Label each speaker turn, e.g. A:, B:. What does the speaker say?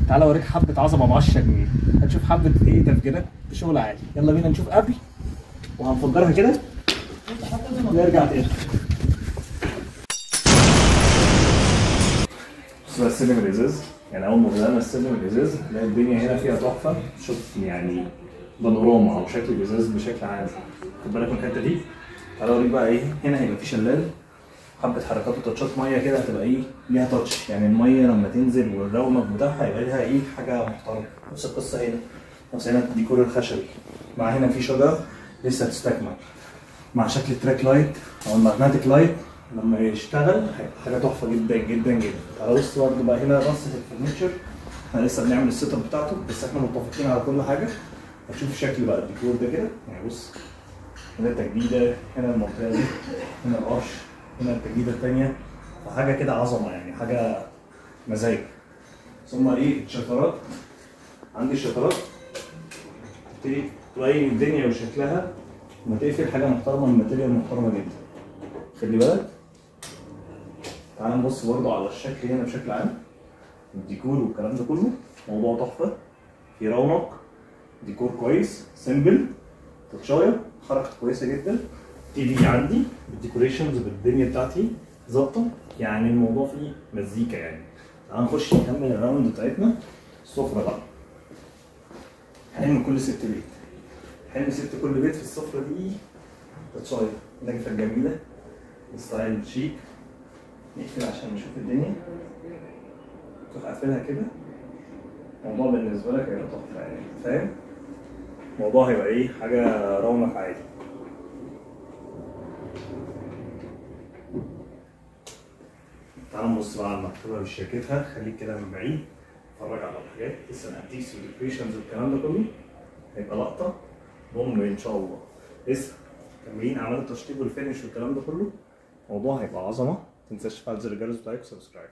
A: تعالى اوريك حبه عظمه ب 10 جنيه. هتشوف حبه ايه تفجيرات بشغل عالي. يلا بينا نشوف قبل وهنفجرها كده نرجع تاني. بص بقى السلم الازاز، يعني اول ما بدأنا السلم الازاز نلاقي الدنيا هنا فيها تحفه. شوف يعني بانوراما او شكل الازاز بشكل عام. خد بالك من الحته دي. تعالى اوريك بقى ايه. هنا هيبقى في شلال، حبه حركات وتاتشات ميه كده هتبقى ايه ليها تاتش، يعني الميه لما تنزل والرونق بتاعها يبقى ليها ايه حاجه محترمه. نفس القصه هنا، نفس هنا الديكور الخشبي، مع هنا في شجره لسه هتستكمل، مع شكل التراك لايت او الماجنتيك لايت لما يشتغل هيبقى حاجه تحفه جدا جدا جدا. تعالى بص برده بقى هنا رصه الفرنتشر، احنا لسه بنعمل السيت اب بتاعته بس احنا متفقين على كل حاجه. هتشوف شكل بقى الديكور ده كده، يعني بص هنا التجديده، هنا المنطقه دي، هنا القرش، هنا التجديده الثانيه، فحاجه كده عظمه يعني حاجه مزاج. ثم ايه الشفرات، عندي الشفرات تبتدي تبين الدنيا وشكلها لما تقفل حاجه محترمه، الماتيريال محترمه جدا. خلي بالك. تعال نبص برضو على الشكل هنا بشكل عام، الديكور والكلام ده كله موضوع تحفه، في رونق، ديكور كويس، سيمبل، تاتشايه، حركه كويسه جدا. تي في عندي بالديكوريشنز بالدنيا بتاعتي ظابطه، يعني الموضوع فيه مزيكا يعني. تعال نخش نكمل الراوند بتاعتنا. السفره بقى حلم كل ست بيت، حلم ست كل بيت في السفره دي تاتشايه نجفه جميله ستايل شيك. نقفل عشان نشوف الدنيا، تروح قافلها كده. الموضوع بالنسبه لك هيبقى تحفه يعني، فاهم؟ الموضوع هيبقى ايه حاجه رونق عادي. تعال نبص بقى على المكتبه بشياكتها، خليك كده من بعيد اتفرج على الحاجات لسه الانتيكس والديكوريشنز والكلام ده كله. هيبقى لقطه بوم ان شاء الله. لسه مكملين اعمال التشطيب والفينش والكلام ده كله. الموضوع هيبقى عظمه. متنساش تفعل زر الجرس بتاعك وسبسكرايب.